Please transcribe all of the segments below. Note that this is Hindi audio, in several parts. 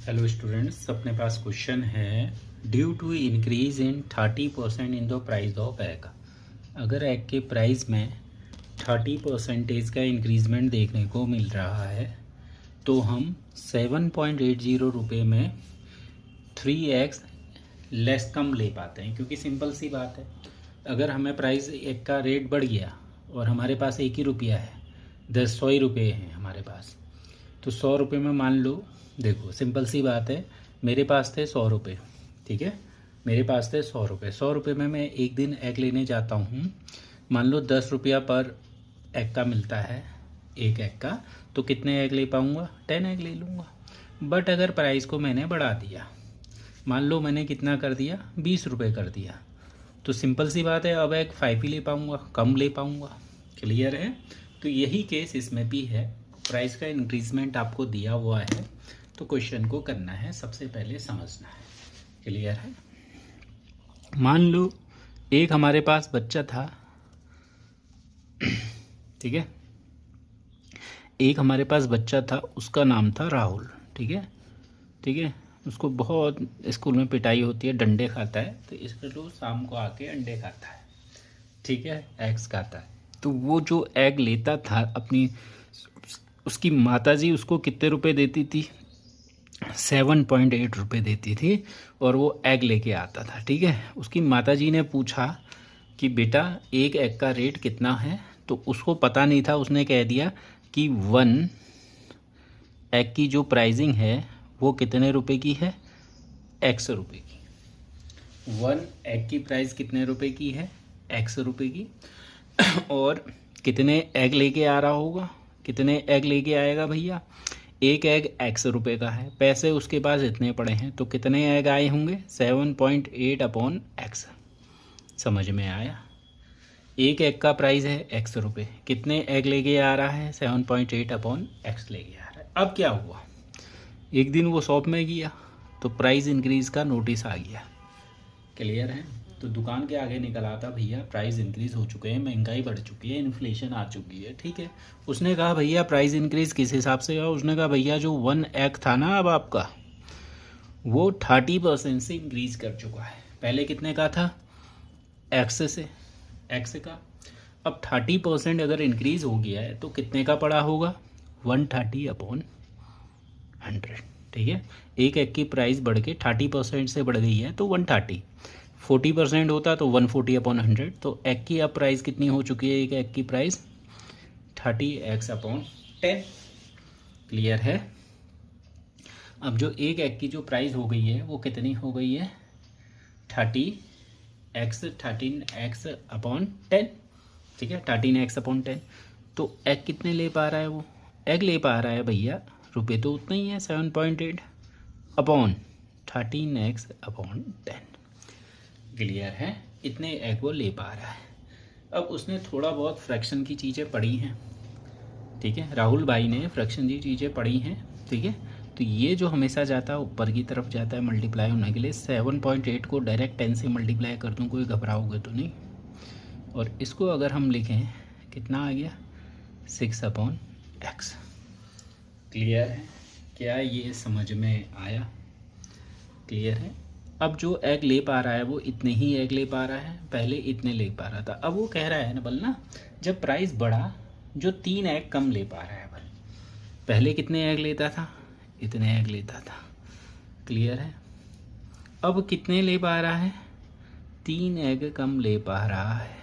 हेलो स्टूडेंट्स, अपने पास क्वेश्चन है due to increase in 30% in the price of egg. अगर एग के प्राइस में 30% का इंक्रीजमेंट देखने को मिल रहा है तो हम 7.80 रुपये में 3x लेस कम ले पाते हैं। क्योंकि सिंपल सी बात है, अगर हमें प्राइस एग का रेट बढ़ गया और हमारे पास 1 ही रुपया है, 100 ही रुपये हैं हमारे पास, तो 100 रुपये में मान लो, देखो सिंपल सी बात है, मेरे पास थे 100 रुपये, ठीक है, मेरे पास थे 100 रुपये। 100 रुपये में मैं एक दिन एग लेने जाता हूँ, मान लो 10 रुपया पर एग का मिलता है, एक एग का, तो कितने एग ले पाऊँगा? 10 एग ले लूँगा। बट अगर प्राइस को मैंने बढ़ा दिया, मान लो मैंने कितना कर दिया, 20 रुपये कर दिया, तो सिंपल सी बात है, अब एग 5 ही ले पाऊँगा, कम ले पाऊँगा। क्लियर है? तो यही केस इसमें भी है। प्राइस का इंक्रीजमेंट आपको दिया हुआ है तो क्वेश्चन को करना है, सबसे पहले समझना है। क्लियर है? मान लो एक हमारे पास बच्चा था, ठीक है, एक हमारे पास बच्चा था, उसका नाम था राहुल, ठीक है, ठीक है, उसको बहुत स्कूल में पिटाई होती है, डंडे खाता है, तो इसके रोज शाम को आके अंडे खाता है, ठीक है, एग्स खाता है। तो वो जो एग लेता था अपनी, उसकी माताजी उसको कितने रुपए देती थी? 7.8 रुपये देती थी, और वो एग लेके आता था, ठीक है। उसकी माताजी ने पूछा कि बेटा एक एग का रेट कितना है, तो उसको पता नहीं था, उसने कह दिया कि 1 एग की जो प्राइसिंग है वो कितने रुपए की है? x रुपये की। 1 एग की प्राइस कितने रुपए की है? x रुपये की। और कितने एग लेके आ रहा होगा? कितने एग लेके आएगा भैया? एक एग x रुपये का है, पैसे उसके पास इतने पड़े हैं, तो कितने एग आए होंगे? 7.8/x। समझ में आया? एक एग का प्राइस है x रुपये, कितने एग लेके आ रहा है? 7.8/x लेके आ रहा है। अब क्या हुआ, एक दिन वो शॉप में गया तो प्राइस इंक्रीज़ का नोटिस आ गया। क्लियर है? तो दुकान के आगे निकल आता, भैया प्राइस इंक्रीज़ हो चुके हैं, महंगाई बढ़ चुकी है, इन्फ्लेशन आ चुकी है, ठीक है। उसने कहा भैया प्राइस इंक्रीज़ किस हिसाब से हुआ? उसने कहा भैया जो 1 एग था ना अब आपका, वो 30% से इंक्रीज़ कर चुका है। पहले कितने का था? एक्स से, एक्स का। अब 30% अगर इंक्रीज़ हो गया है तो कितने का पड़ा होगा? 130/100, ठीक है। एक एग की प्राइस बढ़ के 30% से बढ़ गई है तो 130, 40% होता तो 140/100, तो एग की अब प्राइस कितनी हो चुकी है? एक एग की प्राइस 30x/10। क्लियर है? अब जो एक एग की जो प्राइस हो गई है वो कितनी हो गई है? 13x/10, ठीक है, 13x/10। तो एग कितने ले पा रहा है वो? एग ले पा रहा है भैया, रुपये तो उतना ही है, 7.8/13x/10। क्लियर है? इतने एग वो ले पा रहा है। अब उसने थोड़ा बहुत फ्रैक्शन की चीज़ें पढ़ी हैं, ठीक है, राहुल भाई ने फ्रैक्शन की चीज़ें पढ़ी हैं, ठीक है। तो ये जो हमेशा जाता है ऊपर की तरफ जाता है मल्टीप्लाई होने के लिए, 7.8 को डायरेक्ट 10 से मल्टीप्लाई कर दूँ, कोई घबराओगे तो नहीं। और इसको अगर हम लिखें, कितना आ गया? 6/x। क्लियर है? क्या ये समझ में आया? क्लियर है? अब जो एग ले पा रहा है वो इतने ही एग ले पा रहा है, पहले इतने ले पा रहा था। अब वो कह रहा है ना बलना, जब प्राइस बढ़ा, जो 3 एग कम ले पा रहा है बल, पहले कितने एग लेता था? इतने एग लेता था। क्लियर है? अब कितने ले पा रहा है? 3 एग कम ले पा रहा है।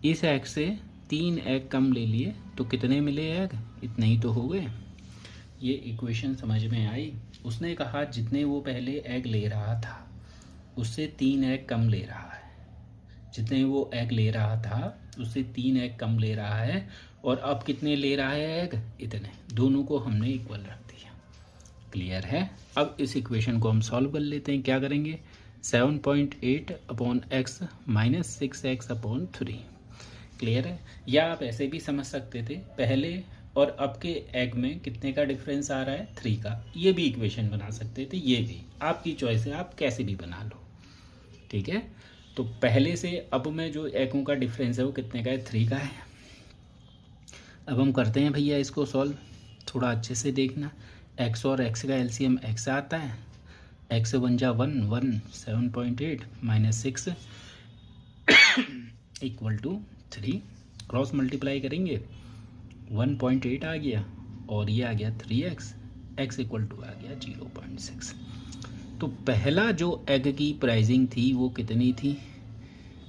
इस एग से 3 एग कम ले लिए तो कितने मिले एग? इतने ही तो हो गए। ये इक्वेशन समझ में आई? उसने कहा जितने वो पहले एग ले रहा था उससे 3 एग कम ले रहा है, जितने वो एग ले रहा था उससे 3 एग कम ले रहा है, और अब कितने ले रहा है एग? इतने। दोनों को हमने इक्वल रख दिया। क्लियर है? अब इस इक्वेशन को हम सॉल्व कर लेते हैं। क्या करेंगे? 7.8/x - 6x/3। क्लियर है? या आप ऐसे भी समझ सकते थे, पहले और अब के एग में कितने का डिफरेंस आ रहा है? 3 का। ये भी इक्वेशन बना सकते थे, ये भी आपकी चॉइस है, आप कैसे भी बना लो, ठीक है। तो पहले से अब में जो एगों का डिफरेंस है वो कितने का है? 3 का है। अब हम करते हैं भैया इसको सॉल्व, थोड़ा अच्छे से देखना। एक्स और एक्स का एलसीएम एक्स आता है, एक्स बन जा 1 7.8 minus 6 equal to 3, cross multiply करेंगे 1.8 आ गया और ये आ गया 3x, x इक्वल टू आ गया 0.6। तो पहला जो एग की प्राइसिंग थी वो कितनी थी?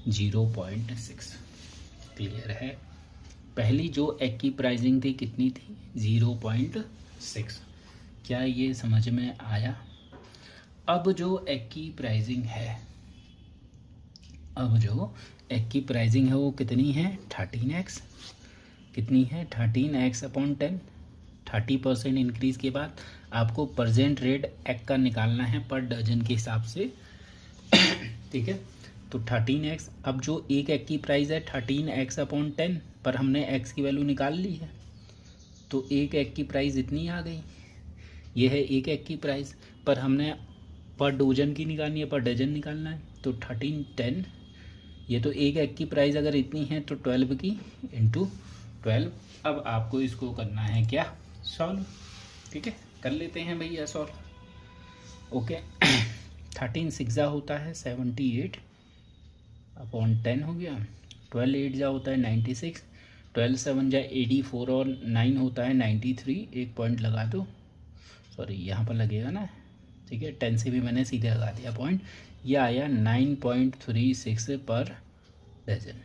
0.6। क्लियर है? पहली जो एग की प्राइसिंग थी कितनी थी? 0.6। क्या ये समझ में आया? अब जो एग की प्राइसिंग है, वो कितनी है? 13x। कितनी है? 13x upon 10। 30% इंक्रीज़ के बाद आपको परसेंट रेट एग का निकालना है पर डजन के हिसाब से। ठीक है, तो 13x, अब जो एक एग की प्राइस है 13x अपॉन 10, पर हमने x की वैल्यू निकाल ली है, तो एक एग की प्राइस इतनी आ गई। ये है एक एग की प्राइस, पर हमने पर डोजन की निकालनी है, पर डजन निकालना है, तो 13 10, ये तो एक एग की प्राइस अगर इतनी है तो 12 की इंटू 12। अब आपको इसको करना है क्या? सॉल्व। ठीक है, कर लेते हैं भैया सॉल्व। ओके, 13 6 होता है 78 अपॉन 10 हो गया, 12 8 होता है 96, 12 7 84 और 9 होता है 93। एक पॉइंट लगा दो, सॉरी यहाँ पर लगेगा ना। ठीक है, 10 से भी मैंने सीधे लगा दिया पॉइंट। ये आया 9.36 पर डजन।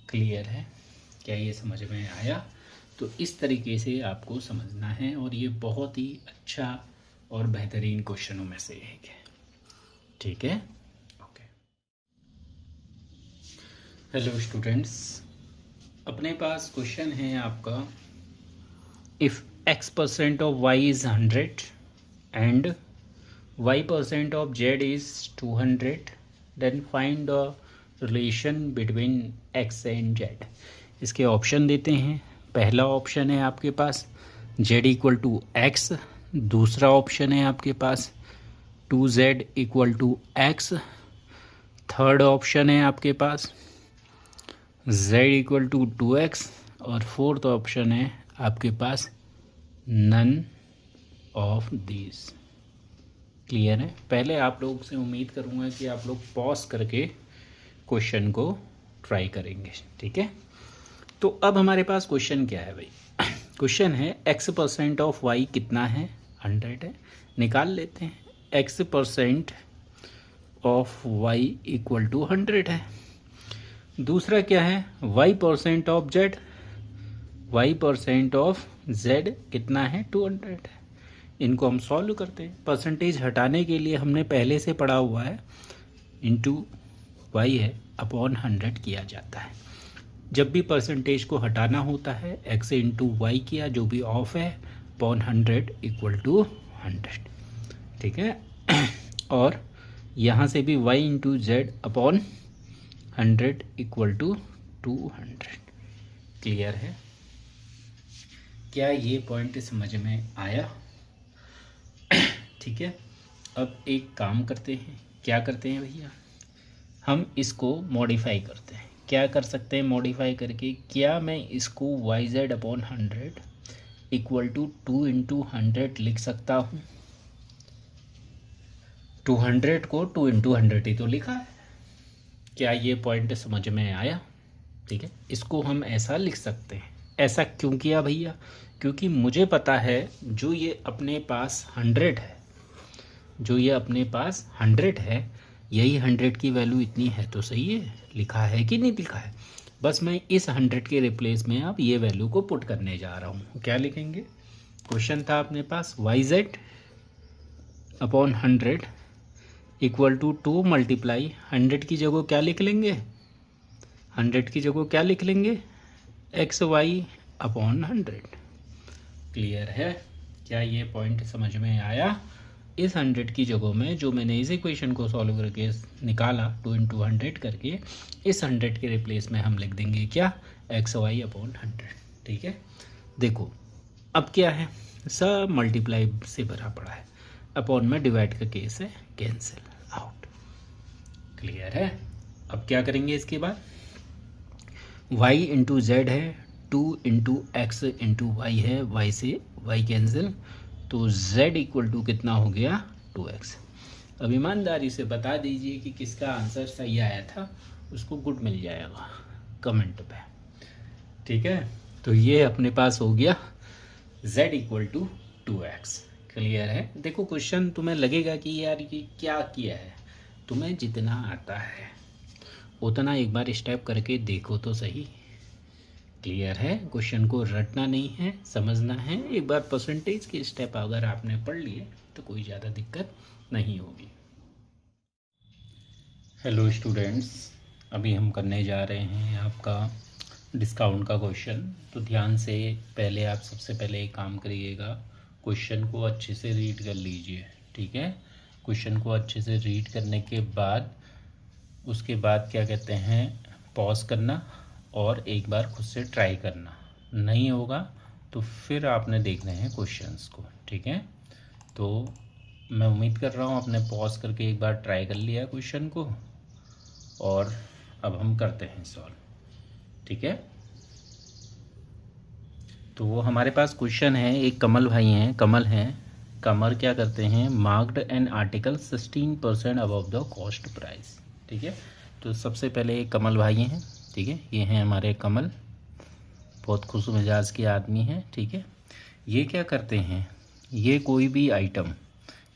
क्लियर है? क्या ये समझ में आया? तो इस तरीके से आपको समझना है और ये बहुत ही अच्छा और बेहतरीन क्वेश्चनों में से एक है। ठीक है, ओके। हेलो स्टूडेंट्स, अपने पास क्वेश्चन है आपका, if x% of y is 100 and y% of z is 200, then find the relation between x and z। इसके ऑप्शन देते हैं। पहला ऑप्शन है आपके पास z इक्वल टू एक्स, दूसरा ऑप्शन है आपके पास 2z equal to x, third option है आपके पास z इक्वल टू 2x, और फोर्थ ऑप्शन है आपके पास नन ऑफ दीज। क्लियर है? पहले आप लोग से उम्मीद करूँगा कि आप लोग पॉज करके क्वेश्चन को ट्राई करेंगे। ठीक है, तो अब हमारे पास क्वेश्चन क्या है भाई? क्वेश्चन है x% ऑफ y कितना है? 100 है। निकाल लेते हैं। x% of y equal to 100 है। दूसरा क्या है? y% of z, y% of z कितना है? 200 है। इनको हम सॉल्व करते हैं। परसेंटेज हटाने के लिए हमने पहले से पढ़ा हुआ है, इंटू y है अपॉन 100 किया जाता है। जब भी परसेंटेज को हटाना होता है x इंटू वाई किया, जो भी ऑफ है, अपॉन 100 इक्वल टू 100। ठीक है, और यहाँ से भी y into z upon 100 equal to 200। Clear है? क्या ये पॉइंट समझ में आया? ठीक है, अब एक काम करते हैं। क्या करते हैं भैया? हम इसको मॉडिफाई करते हैं। क्या कर सकते हैं मॉडिफाई करके? क्या मैं इसको yz upon 100 equal to 2 into 100 लिख सकता हूँ? 200 को 2 इंटू 100 ही तो लिखा है। क्या ये पॉइंट समझ में आया? ठीक है, इसको हम ऐसा लिख सकते हैं। ऐसा क्यों किया भैया? क्योंकि मुझे पता है जो ये अपने पास 100 है, जो ये अपने पास 100 है, यही 100 की वैल्यू इतनी है तो सही है, लिखा है कि नहीं लिखा है? बस मैं इस 100 के रिप्लेस में अब ये वैल्यू को पुट करने जा रहा हूँ। क्या लिखेंगे? क्वेश्चन था अपने पास yz upon 100 equal to 2 multiply 100 की जगह क्या लिख लेंगे? 100 की जगह क्या लिख लेंगे? xy upon 100। क्लियर है? क्या ये पॉइंट समझ में आया? इस 100 की जगह में जो मैंने इस इक्वेशन को सॉल्व करके निकाला 2 इंटू 100 करके, इस 100 के रिप्लेस में हम लिख देंगे क्या? xy upon 100। ठीक है, देखो अब क्या है, सब मल्टीप्लाई से भरा पड़ा है, अपॉन में डिवाइड का केस है, कैंसिल आउट। क्लियर है? अब क्या करेंगे इसके बाद? y इंटू जेड है, 2 इंटू एक्स इंटू वाई है, y से y कैंसिल, तो z इक्वल टू कितना हो गया 2x। अब ईमानदारी से बता दीजिए कि किसका आंसर सही आया था, उसको गुड मिल जाएगा कमेंट पे, ठीक है। तो ये अपने पास हो गया z equal to 2x। Clear है। देखो क्वेश्चन तुम्हें लगेगा कि यार ये क्या किया है, तुम्हें जितना आता है उतना एक बार स्टेप करके देखो तो सही। क्लियर है। क्वेश्चन को रटना नहीं है, समझना है। एक बार परसेंटेज के स्टेप अगर आपने पढ़ लिए तो कोई ज़्यादा दिक्कत नहीं होगी। हेलो स्टूडेंट्स, अभी हम करने जा रहे हैं आपका डिस्काउंट का क्वेश्चन। तो ध्यान से पहले आप सबसे पहले एक काम करिएगा, क्वेश्चन को अच्छे से रीड कर लीजिए, ठीक है। क्वेश्चन को अच्छे से रीड करने के बाद उसके बाद क्या कहते हैं, पॉज करना और एक बार खुद से ट्राई करना। नहीं होगा तो फिर आपने देखने हैं क्वेश्चंस को, ठीक है। तो मैं उम्मीद कर रहा हूँ आपने पॉज करके एक बार ट्राई कर लिया क्वेश्चन को, और अब हम करते हैं सॉल्व, ठीक है। तो वो हमारे पास क्वेश्चन है, एक कमल भाई हैं, कमल हैं, कमर क्या करते हैं, marked an article 16% above the cost price, ठीक है। तो सबसे पहले एक कमल भाई हैं, ठीक है, ये हैं हमारे कमल, बहुत खुश मिजाज के आदमी हैं, ठीक है। ये क्या करते हैं, ये कोई भी आइटम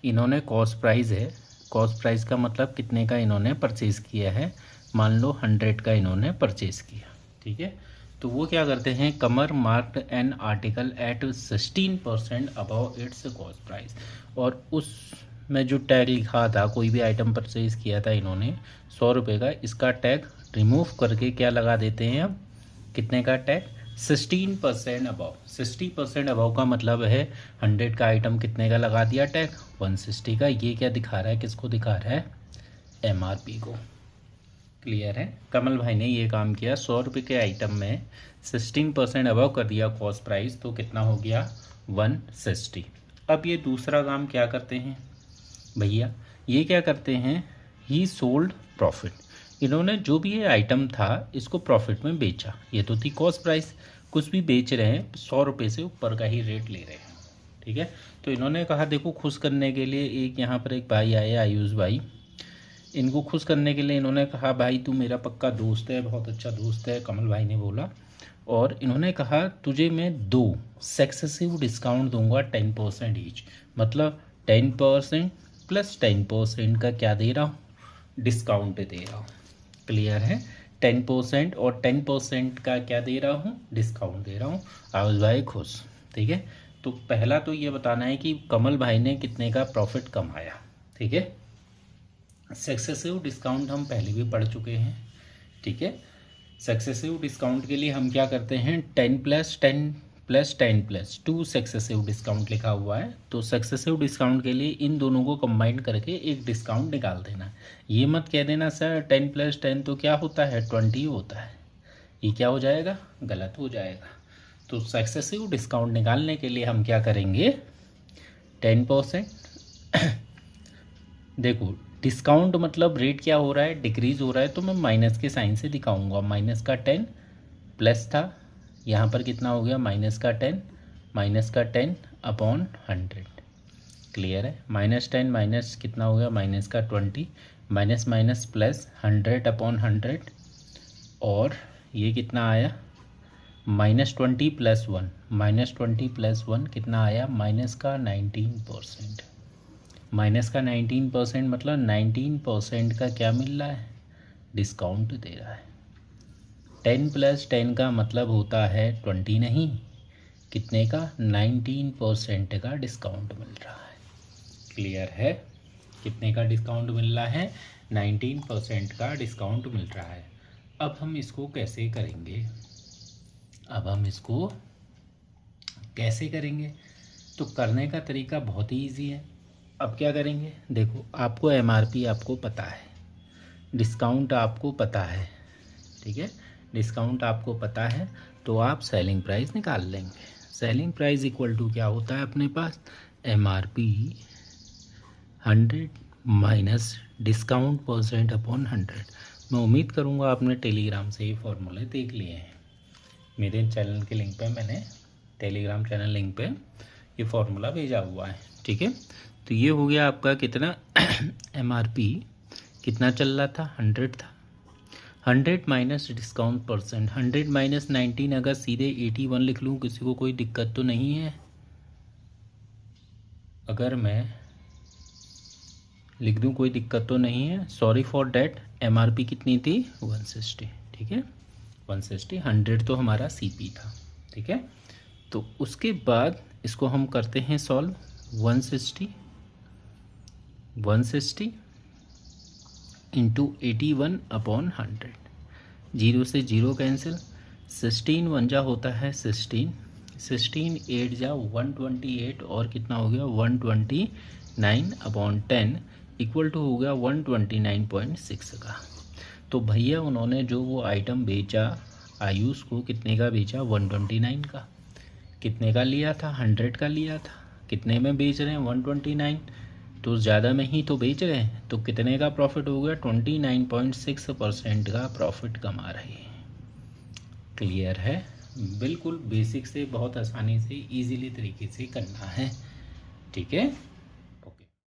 इन्होंने कॉस्ट प्राइस है, कॉस्ट प्राइस का मतलब कितने का इन्होंने परचेज़ किया है, मान लो 100 का इन्होंने परचेज़ किया, ठीक है। तो वो क्या करते हैं, Kamar marked an article at 16% above its cost price, और उसमें जो टैग लिखा था, कोई भी आइटम परचेज़ किया था इन्होंने 100 रुपये का, इसका टैग रिमूव करके क्या लगा देते हैं, अब कितने का टैग, 16% अबव। 60% अबव का मतलब है 100 का आइटम कितने का लगा दिया टैग, 160 का। ये क्या दिखा रहा है, किसको दिखा रहा है, MRP को। क्लियर है। कमल भाई ने ये काम किया, 100 रुपये के आइटम में 16% अबव कर दिया कॉस्ट प्राइस, तो कितना हो गया 160। अब ये दूसरा काम क्या करते हैं भैया, ये क्या करते हैं, ही सोल्ड प्रॉफिट, इन्होंने जो भी ये आइटम था इसको प्रॉफिट में बेचा। ये तो थी कॉस्ट प्राइस, कुछ भी बेच रहे हैं 100 रुपये से ऊपर का ही रेट ले रहे हैं, ठीक है। तो इन्होंने कहा देखो, खुश करने के लिए एक यहाँ पर एक भाई आए, आयुष भाई, इनको खुश करने के लिए इन्होंने कहा भाई तू मेरा पक्का दोस्त है, बहुत अच्छा दोस्त है, कमल भाई ने बोला, और इन्होंने कहा तुझे मैं 2 सक्सेसिव डिस्काउंट दूंगा 10% ईच, मतलब 10% प्लस 10% का क्या दे रहा हूँ, डिस्काउंट दे रहा हूँ। क्लियर है। 10% और 10% का क्या दे रहा हूँ, डिस्काउंट दे रहा हूँ। आयुष भाई खुश, ठीक है। तो पहला तो ये बताना है कि कमल भाई ने कितने का प्रॉफिट कमाया, ठीक है। सक्सेसिव डिस्काउंट हम पहले भी पढ़ चुके हैं, ठीक है। सक्सेसिव डिस्काउंट के लिए हम क्या करते हैं, 10 + 10 + 10 + 2 सक्सेसिव डिस्काउंट लिखा हुआ है। तो सक्सेसिव डिस्काउंट के लिए इन दोनों को कंबाइन करके एक डिस्काउंट निकाल देना। ये मत कह देना सर 10 + 10 तो क्या होता है 20 होता है, ये क्या हो जाएगा, गलत हो जाएगा। तो सक्सेसिव डिस्काउंट निकालने के लिए हम क्या करेंगे, 10%। देखो डिस्काउंट मतलब रेट क्या हो रहा है, डिक्रीज़ हो रहा है, तो मैं माइनस के साइन से दिखाऊंगा। माइनस का 10 प्लस था, यहाँ पर कितना हो गया, माइनस का 10 अपॉन 100। क्लियर है। -10 माइनस कितना हो गया, माइनस का 20, माइनस माइनस प्लस 100 अपॉन 100, और ये कितना आया, -20 + 1, -20 + 1 कितना आया, माइनस का 19%। माइनस का 19% मतलब 19% का क्या मिल रहा है, डिस्काउंट दे रहा है। 10 + 10 का मतलब होता है 20 नहीं, कितने का, 19% का डिस्काउंट मिल रहा है। क्लियर है। कितने का डिस्काउंट मिल रहा है, 19% का डिस्काउंट मिल रहा है। अब हम इसको कैसे करेंगे, तो करने का तरीका बहुत ही ईजी है। अब क्या करेंगे, देखो आपको MRP आपको पता है, डिस्काउंट आपको पता है, ठीक है, डिस्काउंट आपको पता है, तो आप सेलिंग प्राइस निकाल लेंगे। सेलिंग प्राइस इक्वल टू क्या होता है अपने पास, MRP 100 माइनस डिस्काउंट % अपॉन 100। मैं उम्मीद करूँगा आपने टेलीग्राम से ये फॉर्मूले देख लिए हैं। मेरे चैनल के लिंक पे, मैंने टेलीग्राम चैनल लिंक पे ये फॉर्मूला भेजा हुआ है, ठीक है। तो ये हो गया आपका कितना MRP कितना चल रहा था, 100 था। 100 माइनस डिस्काउंट परसेंट, 100 माइनस 19, अगर सीधे 81 लिख लूँ किसी को कोई दिक्कत तो नहीं है। अगर मैं लिख दूँ कोई दिक्कत तो नहीं है, सॉरी फॉर डैट। MRP कितनी थी, 160, ठीक है, 160। 100 तो हमारा CP था, ठीक है। तो उसके बाद इसको हम करते हैं सॉल्व। 160 इंटू 81 अपॉन 100, 0 से 0 कैंसिल, 16 1 जा होता है 16, 16 8 जा 128, और कितना हो गया 129 अपॉन 10 इक्वल टू हो गया 129.6 का। तो भैया उन्होंने जो वो आइटम बेचा आयुष को, कितने का बेचा, 129 का। कितने का लिया था, 100 का लिया था। कितने में बेच रहे हैं, 129, तो ज़्यादा में ही तो बेच रहे हैं। तो कितने का प्रॉफिट हो गया, 29.6% का प्रॉफिट कमा रहे हैं। क्लियर है, बिल्कुल बेसिक से बहुत आसानी से इजीली तरीके से करना है, ठीक है।